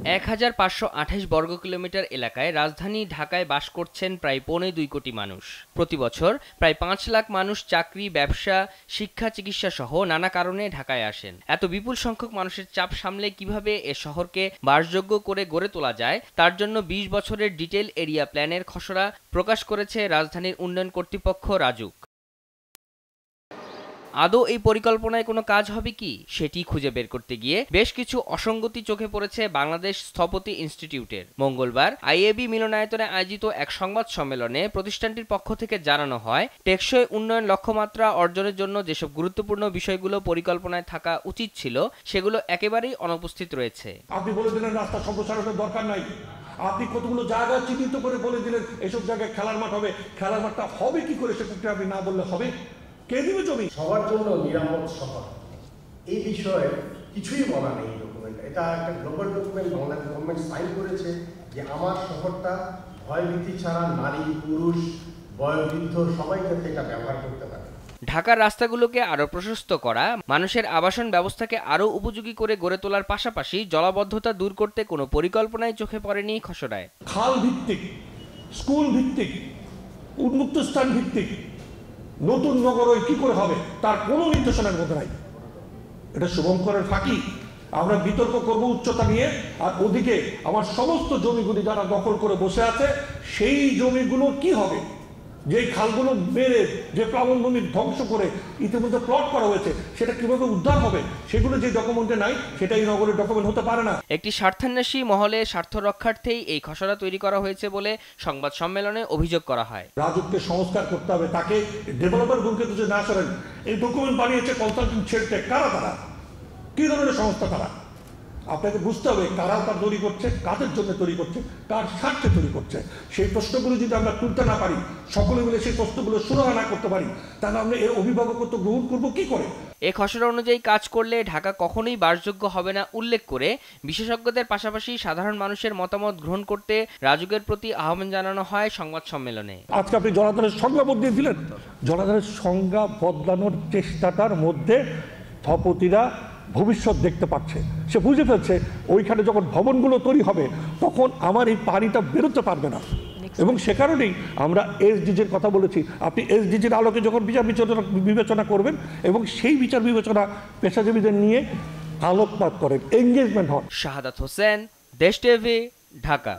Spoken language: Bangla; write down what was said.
১,৫২৮ বর্গ কিলোমিটার এলাকায় রাজধানী ঢাকায় বাস করছেন প্রায় ২.৫ কোটি মানুষ। প্রতি বছর প্রায় ৫ লাখ মানুষ চাকরি, ব্যবসা, শিক্ষা, চিকিৎসা সহ নানা কারণে ঢাকায় আসেন। এত বিপুল সংখ্যক মানুষের চাপ সামলে কিভাবে এ শহরকে বাসযোগ্য করে গড়ে তোলা যায়, তার জন্য ২০ বছরের ডিটেইল এরিয়া প্ল্যানের খসড়া প্রকাশ করেছে রাজধানীর উন্নয়ন কর্তৃপক্ষ রাজুক। আদৌ এই পরিকল্পনায় কোনো কাজ হবে কি, সেটি খুঁজে বের করতে গিয়ে বেশ কিছু অসঙ্গতি চোখে পড়েছে বাংলাদেশ স্থপতি ইনস্টিটিউটের। মঙ্গলবার আইএবি মিলনায়তনে আয়োজিত এক সংবাদ সম্মেলনে প্রতিষ্ঠানটির পক্ষ থেকে জানানো হয়, টেকসই উন্নয়ন লক্ষ্যমাত্রা অর্জনের জন্য যেসব গুরুত্বপূর্ণ বিষয়গুলো পরিকল্পনায় থাকা উচিত ছিল, সেগুলো একেবারেই অনুপস্থিত রয়েছে। আপনি বলে দিলেন রাস্তা সম্প্রসারণের দরকার নাই, আপনি কতগুলো জায়গা চিহ্নিত করে বলে দিলেন এসব জায়গায় খেলার মাঠ হবে। খেলার মাঠটা হবে কি করে সেটা আপনি না বললে হবে? কে দিবে জমি? সবার জন্য নিরাপদ শহর, এই বিষয়ে কিছুই বলা নেই ডকুমেন্ট। এটা একটা global document, Bangladesh government sign করেছে যে আমার শহরটা ভয়ভীতি ছাড়া নারী, পুরুষ, বয়োবৃদ্ধ সবাই যাতে এটা ব্যবহার করতে পারে। ঢাকার রাস্তাগুলোকে আরো প্রশস্ত করা, মানুষের আবাসন ব্যবস্থাকে আরো উপযোগী করে গড়ে তোলার পাশাপাশি জলাবদ্ধতা দূর করতে কোনো পরিকল্পনাই চোখে পড়েনি খসড়ায়। খাল ভিত্তিক, স্কুল ভিত্তিক, উন্মুক্ত স্থান ভিত্তিক নতুন নগর কি করে হবে তার কোনো নির্দেশনার মধ্যে নাই। এটা শুভঙ্করের ফাঁকি। আমরা বিতর্ক করব উচ্চতা নিয়ে, আর ওদিকে আমার সমস্ত জমিগুলি যারা দখল করে বসে আছে সেই জমিগুলো কি হবে? যে খালগুলো মেরে, যে প্লাবনভূমি ধ্বংস করে ইতিমধ্যে প্লট করা হয়েছে, সেটা কিভাবে উদ্ধার হবে? সেগুলো যে ডকুমেন্টে নাই, সেটাই নগরের ডকুমেন্ট হতে পারে না। একটি স্বার্থান্বেষী মহলে স্বার্থ রক্ষার্থেই এই খসড়া তৈরি করা হয়েছে বলে সংবাদ সম্মেলনে অভিযোগ করা হয়। রাজুককে সংস্কার করতে হবে, তাকে ডেভেলপার গুলোকে যদি না সরেন। এই ডকুমেন্ট বানিয়েছে কনসালটেন্ট ছেড়তে কারা? তারা কি ধরনের সংস্থা? তারা আপনাকে বুঝতে হবে কারা তার তৈরি করছে, কাদের জন্য তৈরি করছে, কার স্বার্থে তৈরি করছে। সেই প্রশ্নগুলো যদি আমরা তুলতে না পারি, সকলে মিলে সেই প্রশ্নগুলো সুরাহা না করতে পারি, তাহলে আমরা এর অভিভাবকত্ব গ্রহণ করব কি করে? এই খসড়া অনুযায়ী কাজ করলে ঢাকা কখনোই বাসযোগ্য হবে না উল্লেখ করে বিশেষজ্ঞদের পাশাপাশি সাধারণ মানুষের মতামত গ্রহণ করতে রাজুকের প্রতি আহ্বান জানানো হয় সংবাদ সম্মেলনে। আজকে আপনি জলাধারের সংজ্ঞা বদলিয়ে দিলেন। জলাধারের সংজ্ঞা বদলানোর চেষ্টাটার মধ্যে স্থপতিরা ভবিষ্যৎ দেখতে পাচ্ছে। সে বুঝে ফেলছে ওইখানে যখন ভবনগুলো তৈরি হবে তখন আমার এই পানিটা বেরোতে পারবে না, এবং সে কারণেই আমরা এসডিজির কথা বলেছি। আপনি এসডিজির আলোকে যখন বিবেচনা করবেন এবং সেই বিচার বিবেচনা পেশাজীবীদের নিয়ে আলোকপাত করেন, এঙ্গেজমেন্ট হন। শাহাদাত হোসেন, দেশ টিভি, ঢাকা।